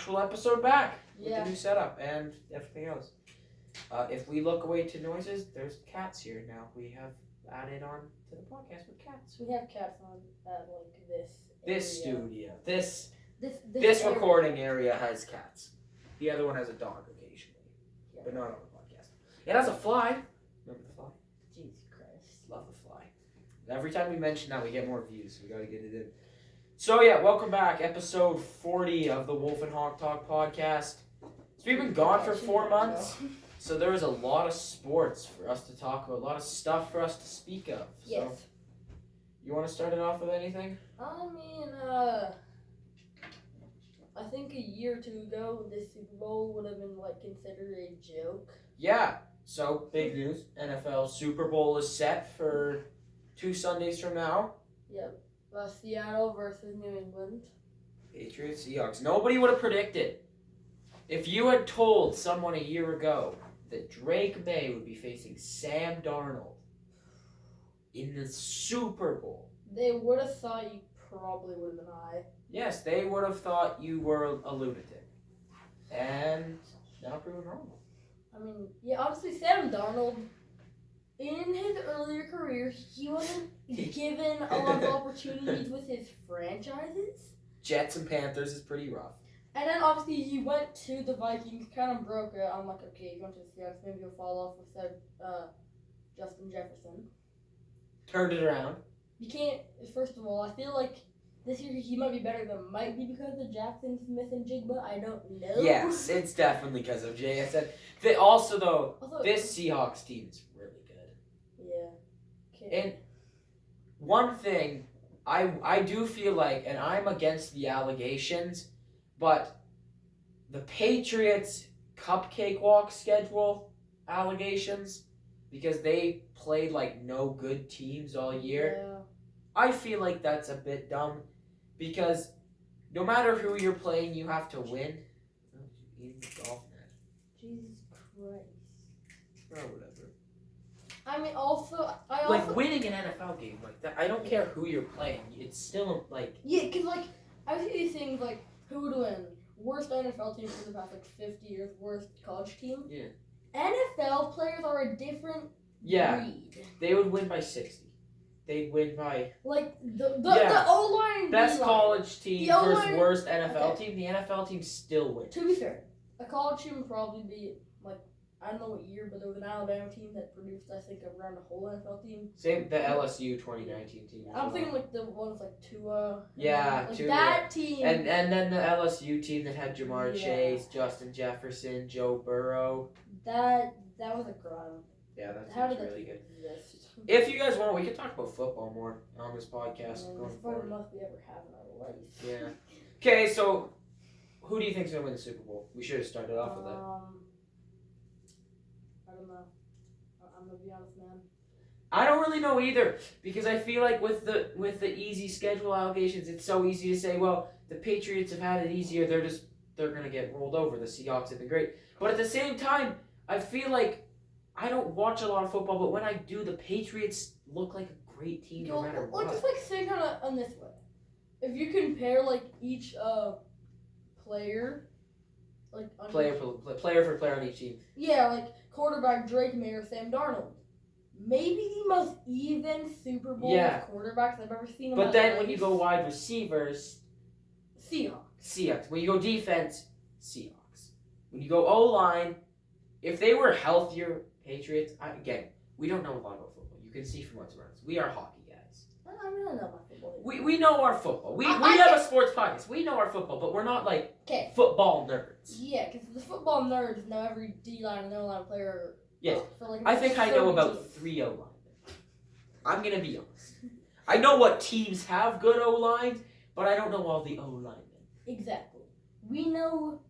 actual episode back with Yeah. the new setup and everything else. If we look away to noises, there's cats here now. We have added on to the podcast with cats. We have cats on like this. This area. studio, This this recording area has cats. The other one has a dog occasionally, but not on the podcast. It has a fly. Remember the fly? Jesus Christ. Love the fly. Every time we mention that, we get more views. So we got to get it in. So yeah, welcome back, episode 40 of the Wolf and Hawk Talk podcast. So we've been gone for 4 months, so there was a lot of sports for us to talk about, a lot of stuff for us to speak of. So, Yes. you want to start it off with anything? I mean, I think a year or two ago, this Super Bowl would have been like considered a joke. Yeah. So big news: NFL Super Bowl is set for 2 Sundays from now. Yep. Seattle versus New England. Patriots, Seahawks. Nobody would have predicted. If you had told someone a year ago that Drake May would be facing Sam Darnold in the Super Bowl, They would have thought you probably would have been high. yes, they would have thought you were a lunatic. And now proven wrong. I mean, yeah, obviously Sam Darnold, in his earlier career, he wasn't given a lot of opportunities with his franchises. Jets and Panthers is pretty rough. And then obviously he went to the Vikings, kind of broke it. I'm like, okay, he went to the Seahawks, maybe he'll fall off with Justin Jefferson. Turned it around. You can't, first of all, I feel like this year he might be better than might be because of Jackson Smith and Jigba. I don't know. Yes, it's definitely because of JSN. Also, though, Also, this Seahawks team is really good. yeah. Okay. And one thing, I do feel like, and I'm against the allegations, but the Patriots cupcake walk schedule allegations, because they played like no good teams all year, Yeah. I feel like that's a bit dumb, because no matter who you're playing, you have to win. Oh, eating the golf net. Jesus Christ. Oh, whatever. I mean, also, Like, winning an NFL game like that, I don't care who you're playing. It's still, like... Yeah, because, like, I see these things, like, who would win? Worst NFL team for the past, like, 50 years. Worst college team? Yeah. NFL players are a different breed. They would win by 60. They'd win by... Like, the Yeah. O-line... Best D-line. college team The versus O-line- worst NFL okay. team. The NFL team still wins. To be fair, a college team would probably be, like, I don't know what year, but there was an Alabama team that produced, I think, around a whole NFL team. Same, the LSU 2019 team. as I'm well. thinking, like, the ones like Tua. Yeah, like, Tua. that team. And then the LSU team that had Jamar Yeah. Chase, Justin Jefferson, Joe Burrow. That was a crime. Yeah, that How team's did that really good. exist? If you guys want, we can talk about football more on this podcast Man, going that's probably forward. the most we ever have in our life. Yeah. Okay, so who do you think's gonna win the Super Bowl? We should have started off with that. I don't know. I'm gonna be honest, man. I don't really know either, because I feel like with the easy schedule allegations, it's so easy to say, well, the Patriots have had it easier. They're gonna get rolled over. The Seahawks have been great, but at the same time, I feel like I don't watch a lot of football, but when I do, the Patriots look like a great team no matter Like, what. just like say kind of on this way. If you compare like each player, like on Player for player on each team. yeah, like quarterback Drake May or Sam Darnold. Maybe the most even Super Bowl Yeah. quarterbacks I've ever seen. In But my then life. when you go wide receivers, Seahawks. When you go defense, Seahawks. When you go O-line, if they were healthier Patriots, again, we don't know a lot about football. You can see from what's around us. We are hockey guys. I don't know about football. We know our football. We I have a sports podcast. We know our football, but we're not like Okay. football nerds. Yeah, because the football nerds know every D-line and O-line player. Yes. For like I think I know 30 about teams. 3 O-linemen. I'm going to be honest. I know what teams have good O-lines, but I don't know all the O-linemen. Exactly. We know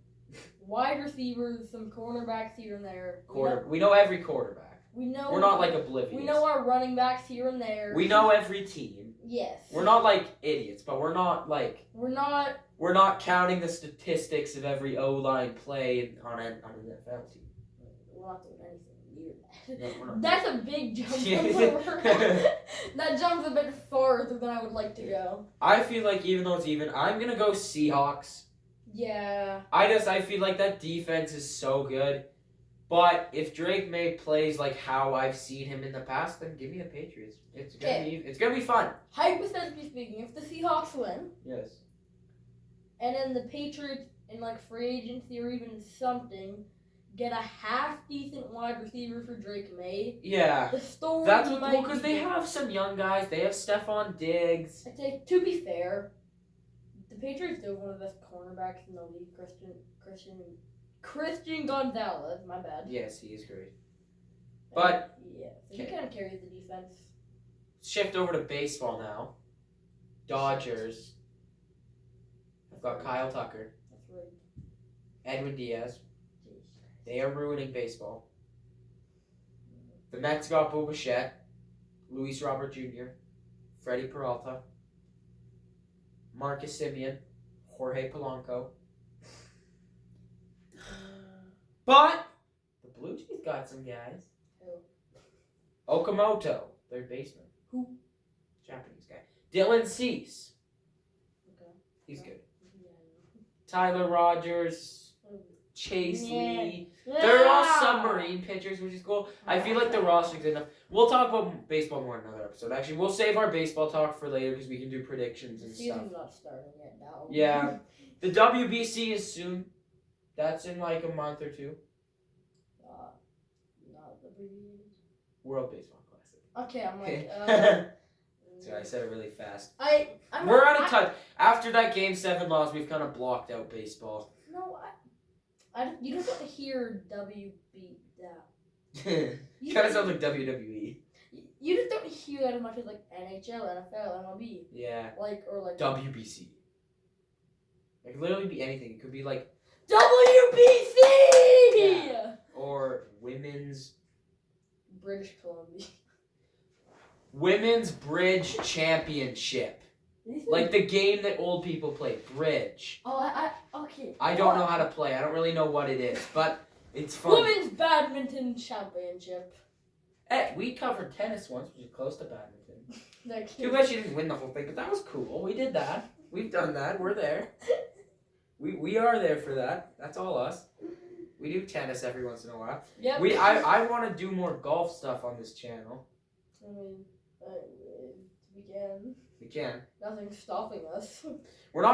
wide receivers, some cornerbacks here and there. We know every quarterback. We're We're not like oblivious. We know our running backs here and there. We know every team. Yes. We're not like idiots, but we're not We're not counting the statistics of every O-line play on an NFL team. We're not doing anything near that. No, we're not. That's a big jump. That jumps a bit farther than I would like to go. I feel like even though it's even, I'm gonna go Seahawks. Yeah. I feel like that defense is so good. But if Drake May plays like how I've seen him in the past, then give me the Patriots. It's gonna be fun. Hypothetically speaking, if the Seahawks win, Yes. and then the Patriots in like free agency or even something get a half decent wide receiver for Drake May. Yeah. The story That's what might because be they different. have some young guys. They have Stephon Diggs. I'd say, to be fair, the Patriots do have one of the best cornerbacks in the league, Christian Gonzalez. My bad. Yes, he is great. But yeah, so he kind of carries the defense. shift over to baseball now. Dodgers. I've got Kyle Tucker, That's right. Edwin Diaz. Jeez. They are ruining baseball. The Mets got Bo Bichette, Luis Robert Jr., Freddie Peralta, Marcus Semien, Jorge Polanco. But the Blue Jays got some guys. Who? Okamoto, third baseman. Who? Japanese guy. Dylan Cease. Okay. He's good. Yeah. Tyler Rogers, Chase Yeah. Lee. They're all submarine pitchers, which is cool. I feel like the roster's good enough. We'll talk about baseball more in another episode. Actually, we'll save our baseball talk for later because we can do predictions and The stuff. season's not starting yet now. Yeah. The WBC is soon. That's in like a month or two. Not the abbreviated. World Baseball Classic. Okay, I'm like, Sorry, I said it really fast. I'm We're not- out of touch. After that Game 7 loss, we've kind of blocked out baseball. No, you just want to hear WB. Kind of sounds like WWE. You just don't hear that as much as like NHL, NFL, MLB. Yeah. Or like WBC. It could literally be anything. It could be like WBC! Yeah. Or Women's Bridge Championship. Like the game that old people play. Bridge. Okay. I don't know how to play. I don't really know what it is, but it's fun. Women's Badminton Championship. Hey, we covered tennis once, which is close to badminton. Too Too bad she didn't win the whole thing, but that was cool. We did that. We've done that. We're there. We are there for that. That's all us. We do tennis every once in a while. Yep. I want to do more golf stuff on this channel. I mean, we can. We can. Nothing's stopping us. We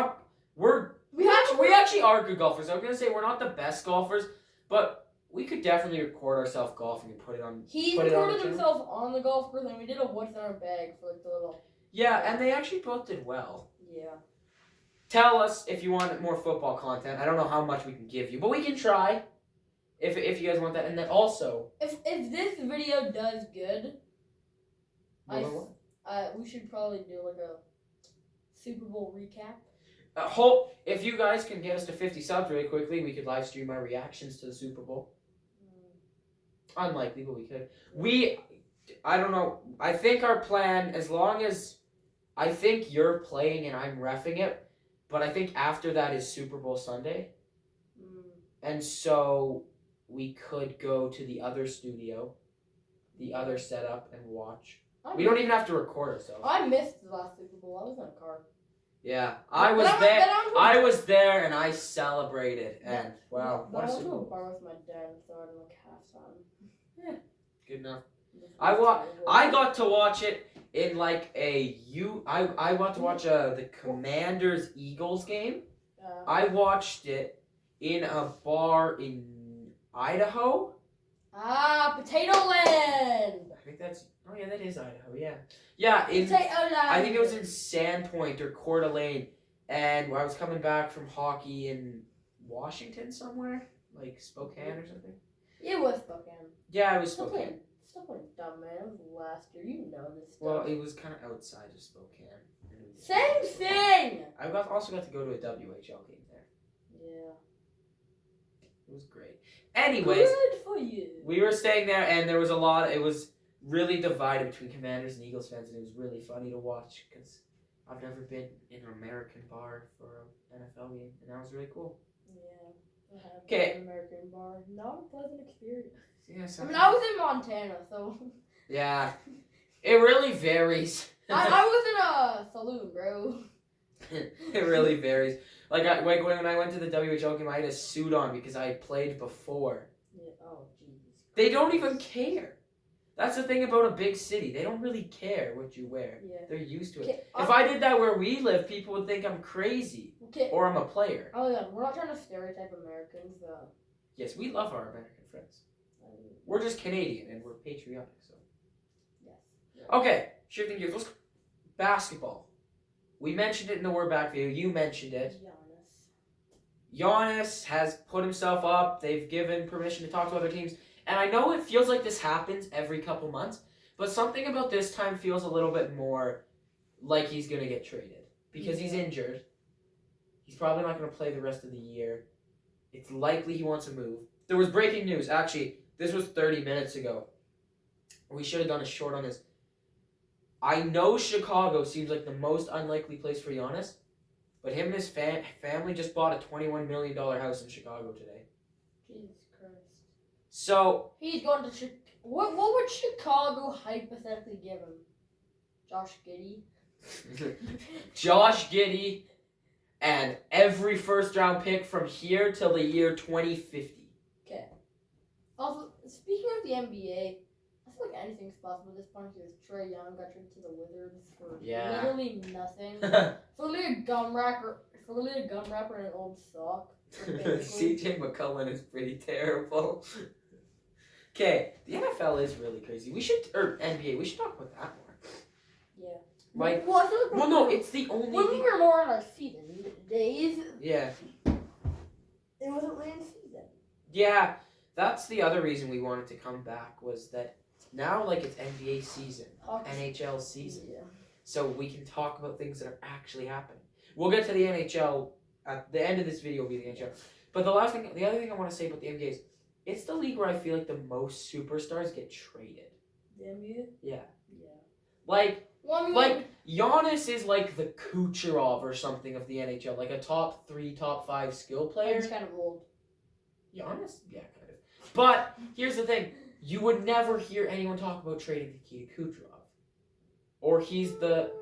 actually are good golfers. I was gonna say we're not the best golfers, but we could definitely record ourselves golfing and put it on. He Put it on recorded the himself on the golf course, and we did a what's in our bag for like the little. Yeah, and they actually both did well. Yeah. Tell us if you want more football content. I don't know how much we can give you, but we can try. If you guys want that, and then also. If this video does good, we should probably do like a Super Bowl recap. If you guys can get us to 50 subs really quickly, we could live stream our reactions to the Super Bowl. Unlikely, but we could. I don't know. I think our plan, as long as I think you're playing and I'm reffing it, but I think after that is Super Bowl Sunday. And so we could go to the other studio, the other setup, and watch. We don't even have to record ourselves. I missed the last Super Bowl. I was in a car. Yeah, I was there. I was there, and I celebrated. And wow, what a Super Bowl! I went to a bar with my dad and saw it in like halftime. Yeah, good enough. I got to watch it in like I got to watch the Commanders Eagles game. I watched it in a bar in Idaho. Potato Land. I think that's. Oh yeah, that is Idaho. Yeah. Yeah. Potato Land. I think it was in Sandpoint or Coeur d'Alene, and I was coming back from hockey in Washington somewhere, like Spokane or something. It was Spokane. Yeah, it was Spokane. Stop playing dumb, man. It was last year. You know this stuff. Well, it was kind of outside of Spokane. Same thing! I also got to go to a WHL game there. Yeah. It was great. Anyways, good for you. We were staying there, and there was a lot. It was really divided between Commanders and Eagles fans, and it was really funny to watch because I've never been in an American bar for an NFL game, and that was really cool. Yeah. Okay. American bar. Not a pleasant experience. Yeah, I mean, I was in Montana, so. Yeah. It really varies. I was in a saloon, bro. It really varies. Like when I went to the WHL game, I had a suit on because I had played before. Yeah. Oh, Jesus. They don't even care. That's the thing about a big city. They don't really care what you wear. Yeah. They're used to it. Okay, If I did that where we live, people would think I'm crazy Okay. or I'm a player. Oh yeah, we're not trying to stereotype Americans. Yes, we love our American friends. We're just Canadian and we're patriotic. So. Yes. Okay, shifting gears. Let's basketball. We mentioned it in the We're Back video. You mentioned it. Giannis has put himself up. They've given permission to talk to other teams. And I know it feels like this happens every couple months, but something about this time feels a little bit more like he's going to get traded. Because he's injured. He's probably not going to play the rest of the year. It's likely he wants to move. There was breaking news. Actually, this was 30 minutes ago. We should have done a short on this. I know Chicago seems like the most unlikely place for Giannis, but him and his family just bought a $21 million house in Chicago today. Jesus Christ. So he's going to What would Chicago hypothetically give him? Josh Giddey? Josh Giddey and every first round pick from here till the year 2050. Okay. Also, speaking of the NBA, I feel like anything's possible at this point because Trae Young got traded to the Wizards for literally nothing. for literally a gum wrapper and an old sock. CJ McCollum is pretty terrible. Okay, the NFL is really crazy. NBA, we should talk about that more. Yeah. Like, well, I feel like no, it's the only when we were more in our season days. Yeah. It wasn't really in season. Yeah, that's the other reason we wanted to come back was that now, like, it's NBA season, NHL season. Yeah. So we can talk about things that are actually happening. We'll get to the NHL at the end of this video. Will be the NHL. But the other thing I want to say about the NBA is, it's the league where I feel like the most superstars get traded. The NBA? Yeah. Yeah. Like Giannis is like the Kucherov or something of the NHL, like a top 3, top 5 skill player. He's kind of old. Giannis? Yeah, kind of. But here's the thing. You would never hear anyone talk about trading Nikita Kucherov. Or he's the...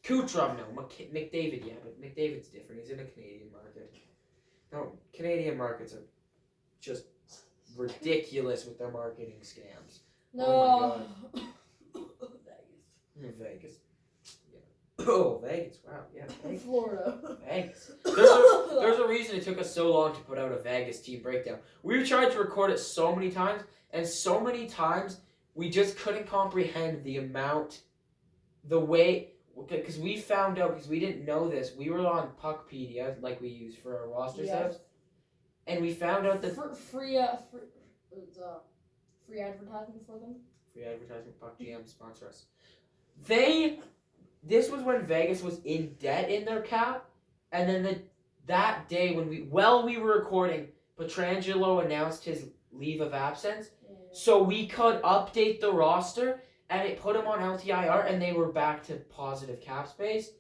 Kucherov, no. McDavid, yeah, but McDavid's different. He's in a Canadian market. No, Canadian markets are just ridiculous with their marketing scams. No. Oh my god. Vegas. Yeah. Oh, Vegas. Wow. Yeah. Vegas. Florida. Vegas. There's a reason it took us so long to put out a Vegas team breakdown. We tried to record it so many times, and so many times we just couldn't comprehend the way, because we found out, because we didn't know this, we were on Puckpedia, like we use for our roster setups, and we found out that... Free advertisement for them. Free advertisement, Puck GM, sponsor us. This was when Vegas was in debt in their cap, and then that day when we were recording, Pietrangelo announced his leave of absence, so we could update the roster, and it put him on LTIR, and they were back to positive cap space,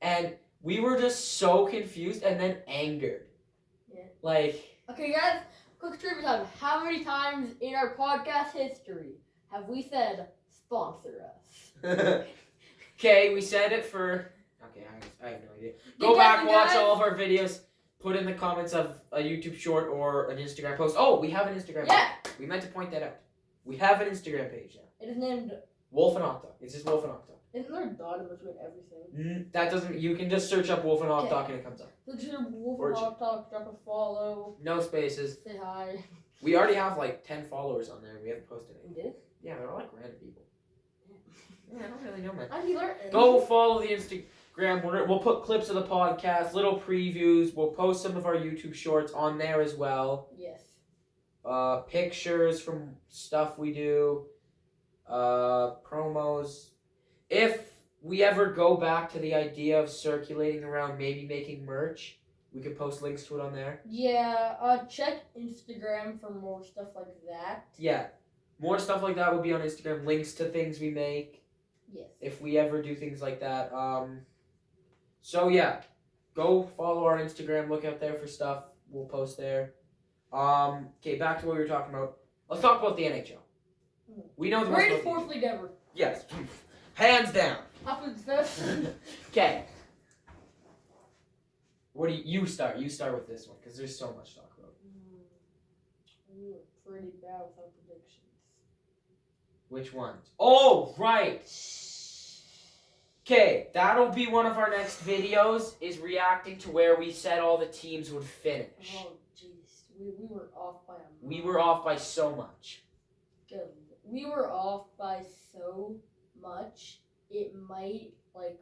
and we were just so confused and then angered. Yeah. Like... Okay, guys, quick trivia time. How many times in our podcast history have we said, sponsor us? Okay, we said it for... Okay, I have no idea. Go back, watch all of our videos. Put in the comments of a YouTube short or an Instagram post. Oh, we have an Instagram page. We meant to point that out. We have an Instagram page now. It is named... Wolf and Hot Dog. It's just Wolf and Hot Dog. Isn't there a dot in between everything? That doesn't... You can just search up Wolf and Hot Dog and it comes up. So just Wolf and Hot Dog, drop a follow. No spaces. Say hi. We already have like 10 followers on there. We haven't posted it. We did? Yeah, they're all like random people. Yeah, I don't really know, man. I Go follow the Instagram. We'll put clips of the podcast, little previews. We'll post some of our YouTube shorts on there as well. Yes. Pictures from stuff we do. Promos. If we ever go back to the idea of circulating around maybe making merch, we could post links to it on there. Yeah, check Instagram for more stuff like that. Yeah, more stuff like that will be on Instagram. Links to things we make. Yes. If we ever do things like that. So yeah, go follow our Instagram. Look out there for stuff. We'll post there. Okay, back to what we were talking about. Let's talk about the NHL. We know the greatest sports league ever. Yes, hands down. Happens fifth. Okay. What do you start? You start with this one because there's so much to talk about. We were pretty bad with our predictions. Which ones? Oh, right. Okay, that'll be one of our next videos, is reacting to where we said all the teams would finish. Oh, jeez. We were off by a lot. We were off by so much. Good. We were off by so much, it might, like...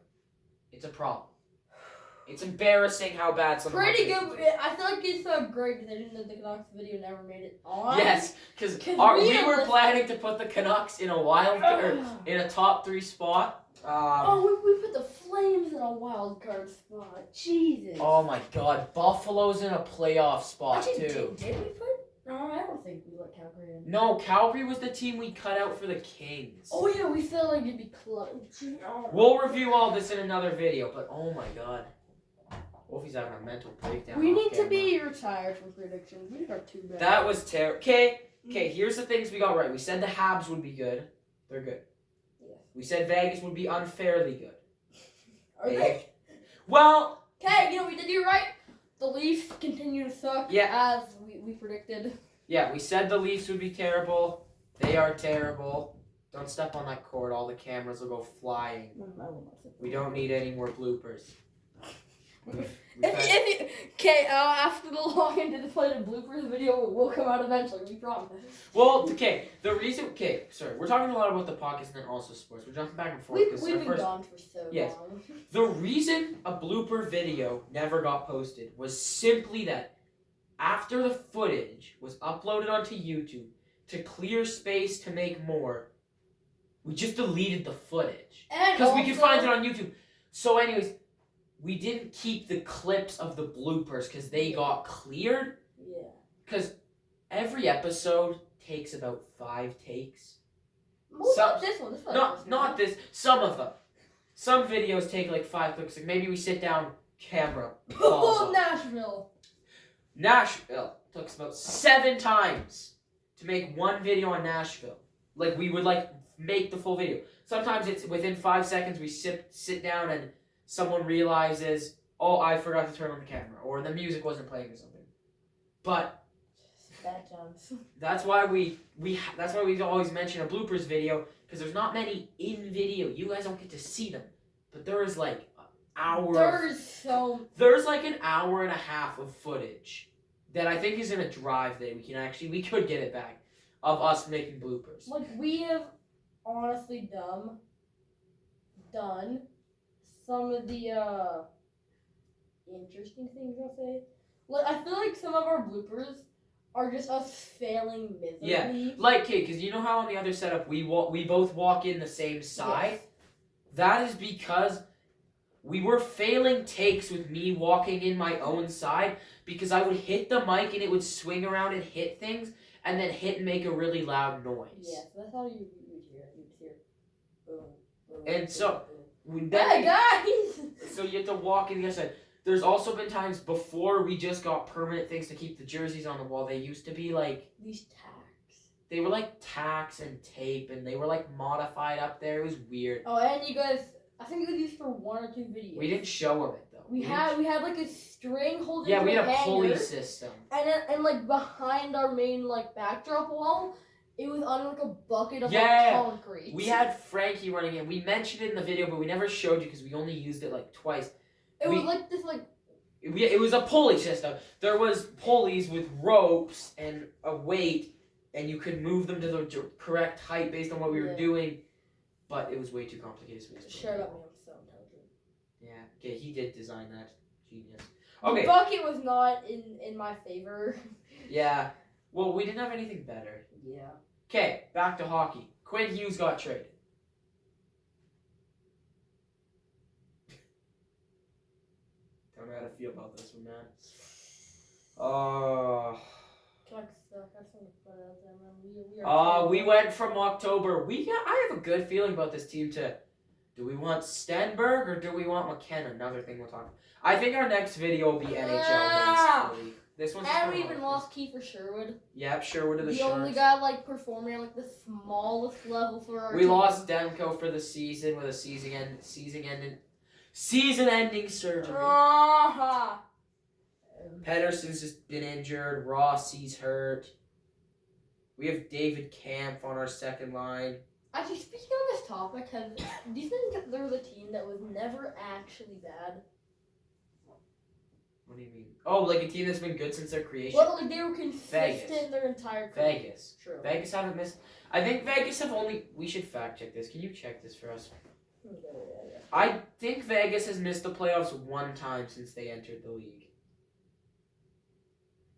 It's a problem. It's embarrassing how bad some Pretty good. I feel like it's so great decision that the Canucks video never made it on. Yes, because we were planning to put the Canucks in a wild card, in a top 3 spot. We put the Flames in a wild card spot. Jesus. Oh my God, Buffalo's in a playoff spot Actually, too. Did we put? No, I don't think we let Calgary in. No, Calgary was the team we cut out for the Kings. Oh yeah, we felt like it'd be close. We'll review all this in another video, but oh my God. Wolfie's having a mental breakdown. We need to be retired from predictions. We are too bad. That was terrible. Okay, here's the things we got right. We said the Habs would be good. They're good. Yes. We said Vegas would be unfairly good. Are they? Well. Okay, we did you right. The Leafs continue to suck. Yeah. As we predicted. Yeah, we said the Leafs would be terrible. They are terrible. Don't step on that cord. All the cameras will go flying. No, I will not. We don't need any more bloopers. After the login to display the bloopers video will come out eventually, we promise. Well, we're talking a lot about the podcast and then also sports. We're jumping back and forth. We've been gone for so long. The reason a blooper video never got posted was simply that after the footage was uploaded onto YouTube to clear space to make more, we just deleted the footage. Because we could find it on YouTube. So anyways, we didn't keep the clips of the bloopers because they got cleared. Yeah. Because every episode takes about 5 takes. Well, not this one. Not this. Some of them. Some videos take like 5 clicks. Like maybe we sit down, camera. Nashville took about 7 times to make one video on Nashville. Like we would make the full video. Sometimes it's within 5 seconds we sit down and someone realizes, oh, I forgot to turn on the camera, or the music wasn't playing or something. But bad times. That's why we always mention a bloopers video, because there's not many in video. You guys don't get to see them, but there is like an hour. There's like an hour and a half of footage that I think is in a drive that we could get it back of us making bloopers. Like we have honestly done some of the interesting things, I'll say. Like, I feel like some of our bloopers are just us failing miserably. Yeah, like, because you know how on the other setup we both walk in the same side? Yes. That is because we were failing takes with me walking in my own side, because I would hit the mic and it would swing around and hit things, and then hit and make a really loud noise. Yeah, so that's how you hear. Boom, boom, and boom, so... boom. Hey guys! So you have to walk in the other side. There's also been times before we just got permanent things to keep the jerseys on the wall. They used to be like... These tacks. They were like tacks and tape, and they were like modified up there. It was weird. Oh, and you guys... I think it was used for 1 or 2 videos. We didn't show them it, though. We had like a string holding we had a hanger, pulley system. And like behind our main like backdrop wall, it was on like a bucket of like concrete. We had Frankie running in. We mentioned it in the video, but we never showed you because we only used it like twice. It was like this like... It was a pulley system. There was pulleys with ropes and a weight, and you could move them to the correct height based on what we were doing. But it was way too complicated. So shut up, man. I'm so intelligent. Yeah. Okay, he did design that. Genius. Okay. The bucket was not in my favor. Yeah. Well, we didn't have anything better. Yeah. Okay, back to hockey. Quinn Hughes got traded. Don't know how to feel about this one, man. We went from October. I have a good feeling about this team to... Do we want Stenberg or do we want McKenna? Another thing we'll talk about. I think our next video will be NHL based. This one's... And we even lost Kiefer Sherwood. Yep, Sherwood to the Sharks. The only guy like performing at like the smallest level for our team. We lost Demko for the season with a season-ending surgery. Pedersen's just been injured. Rossi's hurt. We have David Camp on our second line. Actually, speaking on this topic, do you think there was a team that was never actually bad? What do you mean? Oh, like a team that's been good since their creation? Well, like they were consistent Vegas. their entire career. Vegas. True. Vegas haven't missed. I think Vegas have only. We should fact check this. Can you check this for us? Yeah. I think Vegas has missed the playoffs one time since they entered the league.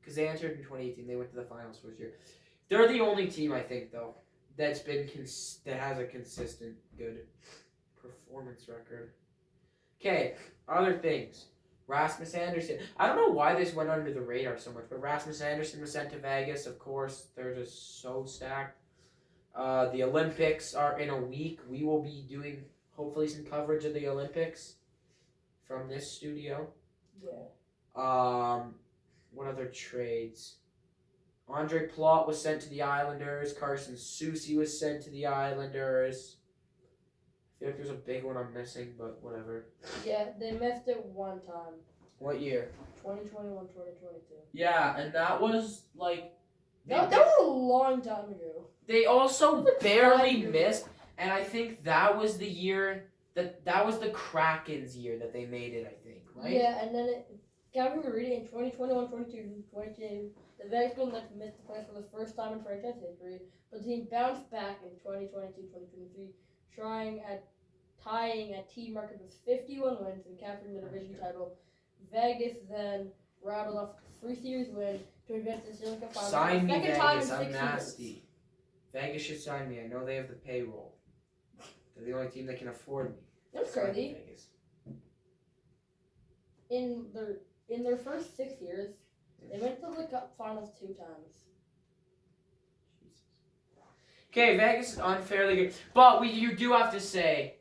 Because they entered in 2018. They went to the finals first year. They're the only team, I think, though, that's been that has a consistent good performance record. Okay, other things. Rasmus Anderson. I don't know why this went under the radar so much, but Rasmus Anderson was sent to Vegas. Of course, they're just so stacked. The Olympics are in a week. We will be doing, hopefully, some coverage of the Olympics from this studio. Yeah. What other trades? Andre Plot was sent to the Islanders. Carson Soucy was sent to the Islanders. I feel like there's a big one I'm missing, but whatever. Yeah, they missed it one time. What year? 2021, 2022. Yeah, and that was like... That was a long time ago. They also barely missed, and I think that was the year... That was the Kraken's year that they made it, I think, right? Yeah, and then Calgary read it in 2021, 22, the Vegas Golden Knights missed the playoffs for the first time in franchise history, but the team bounced back in 2022, 2023, tying a team record with 51 wins and capturing the division title. Vegas then rattled off 3 series wins to advance to the Stanley Cup Finals. Sign me, Second time in Vegas. I'm 6 nasty. years. Vegas should sign me. I know they have the payroll. They're the only team that can afford me. That's Sign me, crazy. Vegas. In their first 6 years, they went to the Cup Finals 2 times. Okay, Vegas is unfairly good, but you do have to say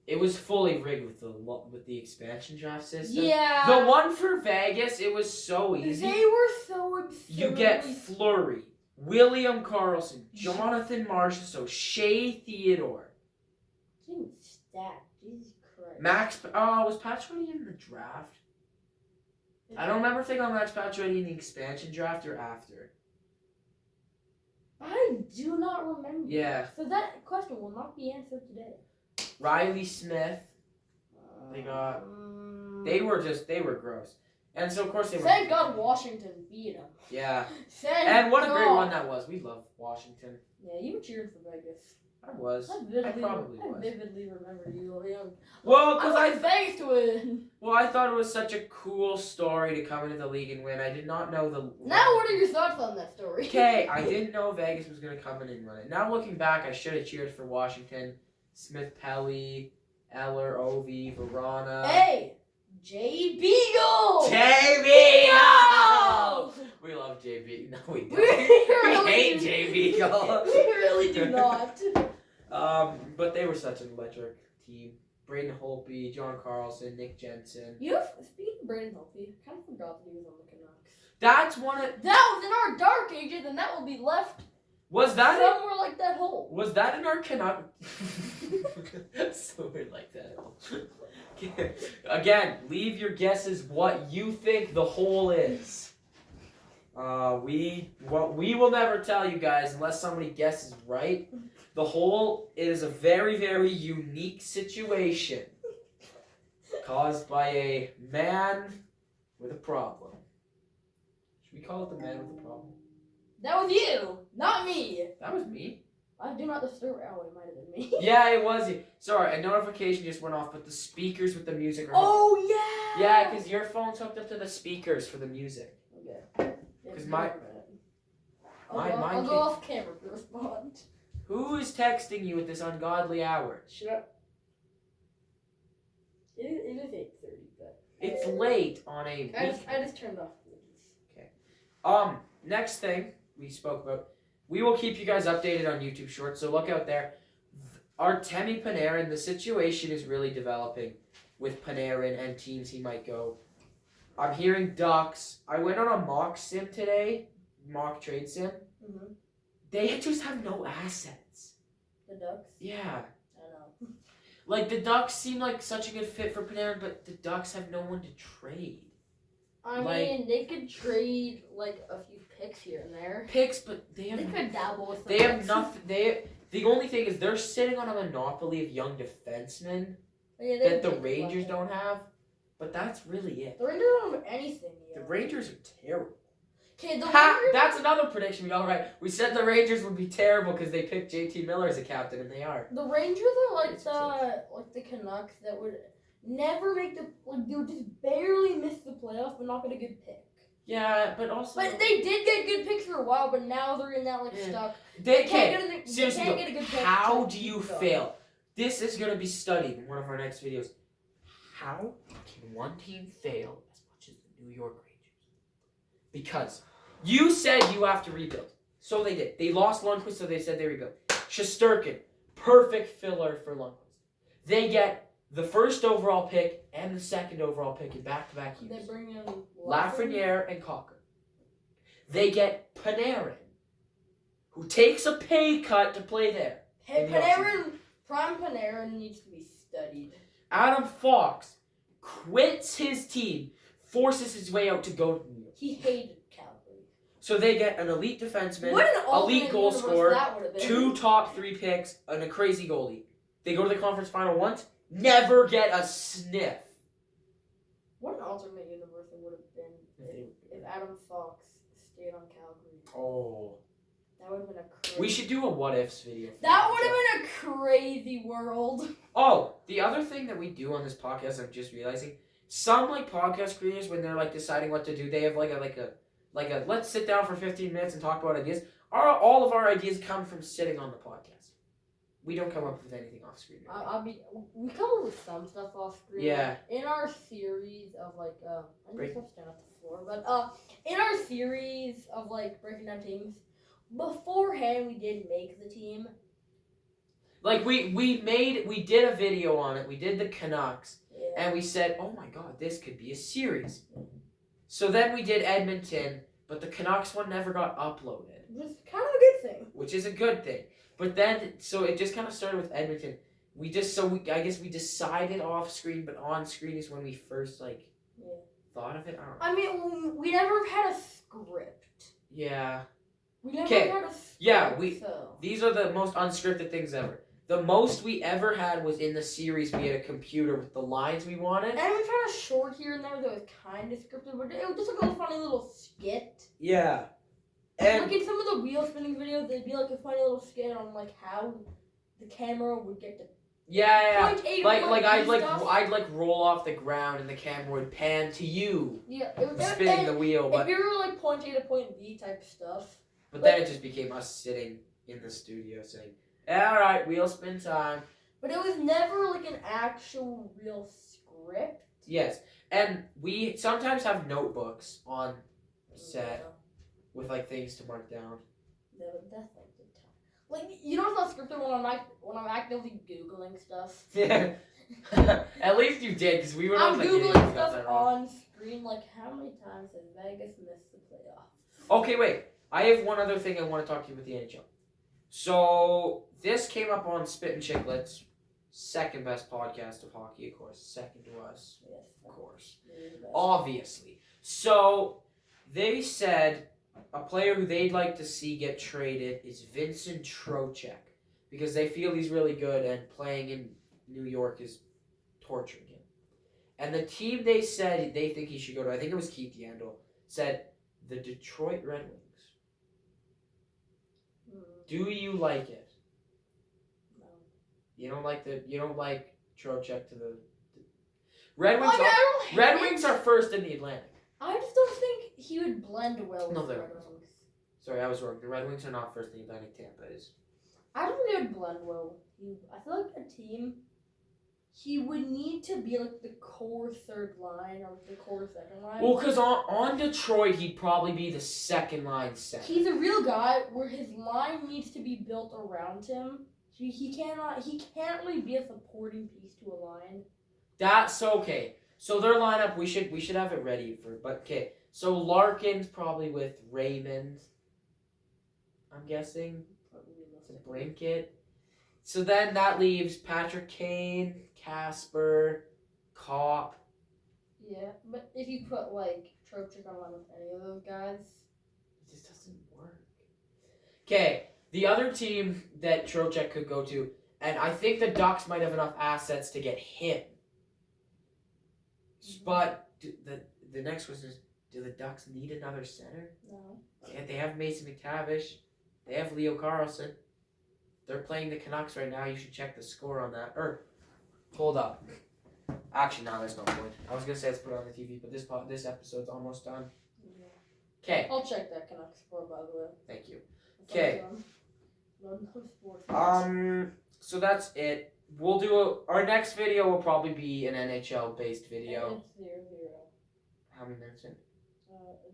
it was fully rigged with the expansion draft system. Yeah. The one for Vegas, it was so easy. They were so absurd. You get Fleury, William Karlsson, Jonathan Marchessault, Shea Theodore. Team stacked. Jesus Christ. Was Pacioretty in the draft? I don't remember if they got Max Pacioretty in the expansion draft or after. I do not remember. Yeah. So that question will not be answered today. Riley Smith. They got. They were gross. And so, of course, they were. Thank God Washington beat them. Yeah. And what a great one that was. We love Washington. Yeah, you were cheering for Vegas. I was. I vividly remember you. Well, because I Vegas to win. Well, I thought it was such a cool story to come into the league and win. I did not know the... Now what are your thoughts on that story? Okay, I didn't know Vegas was going to come in and win it. Now looking back, I should have cheered for Washington. Smith Pelly, Eller, Ovi, Verona. Hey! Jay Beagle! Jay Beagle! We love Jay Beagle. No, we don't. We hate Jay Beagle. We really do not. But they were such an electric team. Braden Holtby, John Carlson, Nick Jensen. Speaking of Braden Holtby, I kind of forgot that he was on the Canucks. That's one of... That was in our dark ages, and that will be left somewhere like that hole. Was that in our Canuck? Somewhere like that hole. Again, leave your guesses what you think the hole is. We will never tell you guys unless somebody guesses right. The hole is a very, very unique situation caused by a man with a problem. Should we call it the man with a problem? That was you, not me. That was me. I do not disturb. Oh, it might have been me. Yeah, it was you. Sorry, a notification just went off, but the speakers with the music are... Oh, yeah! Yeah, because your phone's hooked up to the speakers for the music. Okay. Because I'll go off camera to respond. Who is texting you at this ungodly hour? Shut up. It is 8:30, but... It's late on a weekend. I just turned off. Okay. Next thing we spoke about, we will keep you guys updated on YouTube Shorts, so look out there. Artemi Panarin, the situation is really developing with Panarin and teams he might go. I'm hearing Ducks. I went on a mock sim today, mock trade sim. Mm-hmm. They just have no assets. The Ducks? Yeah. I know. Like, the Ducks seem like such a good fit for Panarin, but the Ducks have no one to trade. I mean, they could trade like a few picks here and there. Picks, but they could dabble with. They have nothing. The only thing is they're sitting on a monopoly of young defensemen that the Rangers don't have. But that's really it. The Rangers don't have anything yet. The Rangers are terrible. Okay, that's another prediction we got right. We said the Rangers would be terrible because they picked JT Miller as a captain, and they are. The Rangers are like the Canucks that would never make the they would just barely miss the playoffs, but not get a good pick. Yeah, but also. But they did get good picks for a while, but now they're in that stuck. They can't seriously. Get a good pick. How do you fail? This is gonna be studied in one of our next videos. How can one team fail as much as the New York Rangers? Because you said you have to rebuild. So they did. They lost Lundqvist, so they said they rebuilt. Shesterkin, perfect filler for Lundqvist. They get the first overall pick and the second overall pick in back-to-back years. They bring in Lafreniere and Cocker. They get Panarin, who takes a pay cut to play there. Hey, Prime Panarin needs to be studied. Adam Fox quits his team, forces his way out to go to New York. He hated Calgary. So they get an elite defenseman, elite goal scorer, 2 top 3 picks, and a crazy goalie. They go to the conference final once, never get a sniff. What an alternate universe it would have been if Adam Fox stayed on Calgary. Oh. That would have been a crazy... We should do a what-ifs video. That would have been a crazy world. Oh, the other thing that we do on this podcast, I'm just realizing, some podcast creators, when they're deciding what to do, they have like a let's sit down for 15 minutes and talk about ideas. All of our ideas come from sitting on the podcast. We don't come up with anything off screen. We come up with some stuff off screen. Yeah. In our series of I just have to stand off the floor, but in our series of breaking down teams, beforehand we did make the team. We did a video on it. We did the Canucks, yeah. And we said, oh my god, this could be a series. So then we did Edmonton, but the Canucks one never got uploaded. Which is kind of a good thing. Which is a good thing. But then, so it just kind of started with Edmonton. I guess we decided off screen, but on screen is when we first thought of it. I mean, we never had a script. Yeah. We never had a script. Yeah, these are the most unscripted things ever. The most we ever had was in the series. We had a computer with the lines we wanted. And we've had a short here and there that was kind of scripted, but it was just a funny little skit. Yeah. And in some of the wheel spinning videos, they'd be a funny little skit on how the camera would get to yeah. I'd roll off the ground and the camera would pan to you. Yeah, spinning the wheel. But we were point A to point B type stuff. But then it just became us sitting in the studio saying, "All right, wheel spin time." But it was never an actual real script. Yes, and we sometimes have notebooks on set. With things to mark down. No, that's the time. You know it's not scripted when I'm actively Googling stuff. Yeah. At least you did, because we were I'm Googling stuff on screen, how many times has Vegas missed the playoffs? Okay, wait. I have one other thing I want to talk to you with the NHL. So, this came up on Spit and Chicklets, second best podcast of hockey, of course. Second to us, yes, of course. Obviously. So, they said a player who they'd like to see get traded is Vincent Trocheck because they feel he's really good and playing in New York is torturing him. And the team they said they think he should go to, I think it was Keith Yandel, said the Detroit Red Wings. Do you like it? No. You don't like Trocheck to the Red Wings. Red Wings are first in the Atlantic. I just don't think he would blend well with the Red Wings. Sorry, I was wrong. The Red Wings are not first in the Atlantic. Tampa is. I don't think he would blend well. I feel like a team, he would need to be the core third line or the core second line. Well, because on Detroit, he'd probably be the second line center. He's a real guy where his line needs to be built around him. He can't really be a supporting piece to a line. That's okay. So their lineup, we should have it ready okay. So Larkin's probably with Raymond. I'm guessing. To Brinkett. So then that leaves Patrick Kane, Casper, Kopp. Yeah, but if you put Trocheck on with any of those guys. It just doesn't work. Okay, the other team that Trocheck could go to, and I think the Ducks might have enough assets to get him. But the next question is, do the Ducks need another center? No. Yeah, they have Mason McTavish. They have Leo Carlson. They're playing the Canucks right now. You should check the score on that. Hold up. Actually, no, there's no point. I was gonna say let's put it on the TV, but this episode's almost done. Okay. I'll check that Canucks score, by the way. Thank you. Okay. So that's it. We'll do our next video will probably be an NHL based video. And it's 0-0. How many minutes in?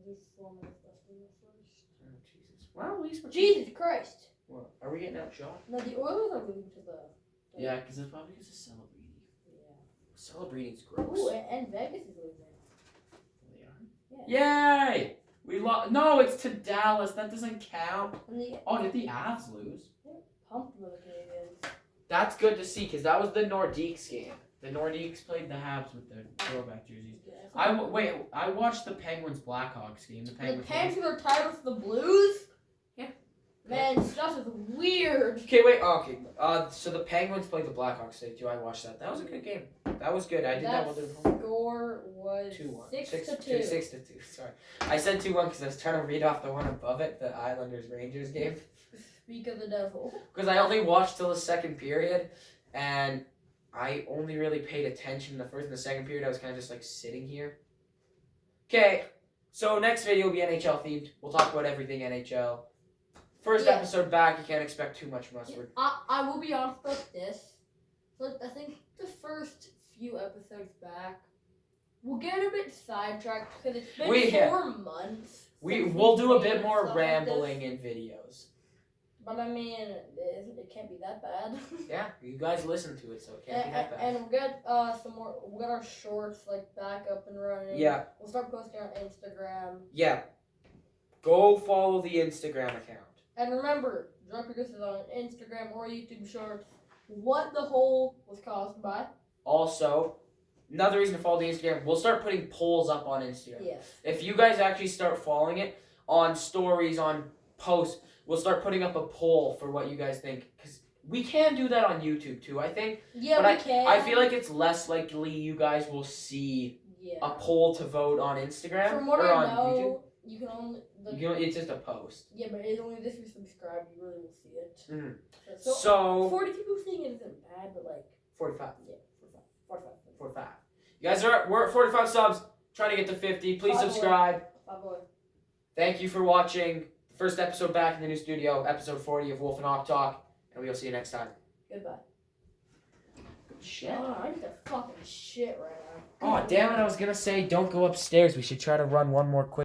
There's 4 minutes left in the first. Oh Jesus! Well, at least we're Jesus Christ! What? Are we getting outshot? No, the Oilers are losing to the. Yeah, because it's probably because of celebrating. Yeah. Celebrating's gross. Ooh, and Vegas is losing. They are. Yeah. Yay! We lost. No, it's to Dallas. That doesn't count. Oh, did the Avs lose? They're pumped with the Canadians. That's good to see because that was the Nordiques game. The Nordiques played the Habs with their throwback jerseys. Yeah, I watched the Penguins Blackhawks game. The Penguins are tied with the Blues. Yeah. Man, stuff is weird. Okay, wait. Okay. So the Penguins played the Blackhawks today too. I watched that. That was a good game. That was good. I did that with the score was 2-1. 6-2. 6-2. Sorry, I said 2-1 because I was trying to read off the one above it, the Islanders Rangers game. Speak of the devil. Because I only watched till the second period, and I only really paid attention in the first and the second period. I was kind of just like sitting here. Okay, so next video will be NHL themed. We'll talk about everything NHL. First episode back, you can't expect too much from us. I will be honest about this. So I think the first few episodes back, we'll get a bit sidetracked because it's been 4 months. We'll do a bit more rambling in videos. But I mean, it can't be that bad. Yeah, you guys listen to it, so it can't be that bad. And we'll get some more. We'll get our shorts like back up and running. Yeah. We'll start posting on Instagram. Yeah. Go follow the Instagram account. And remember, Drunk Regus is on Instagram or YouTube Shorts. What the hole was caused by. Also, another reason to follow the Instagram, we'll start putting polls up on Instagram. Yes. If you guys actually start following it on stories, on posts, we'll start putting up a poll for what you guys think. Because we can do that on YouTube too, I think. Yeah, but we can. I feel like it's less likely you guys will see a poll to vote on Instagram From what or I on know, YouTube. you can only... It's just a post. Yeah, but it's only if you subscribe, you really will see it. Mm. So 40 people seeing it isn't bad, but like... 45. Yeah, 45. You guys we're at 45 subs, trying to get to 50. Please subscribe. Thank you for watching the first episode back in the new studio, episode 40 of Wolf and Hawk Talk, and we'll see you next time. Goodbye. Good shit. Oh, I need to fucking shit right now. Oh, damn it, I was gonna say don't go upstairs. We should try to run one more quick.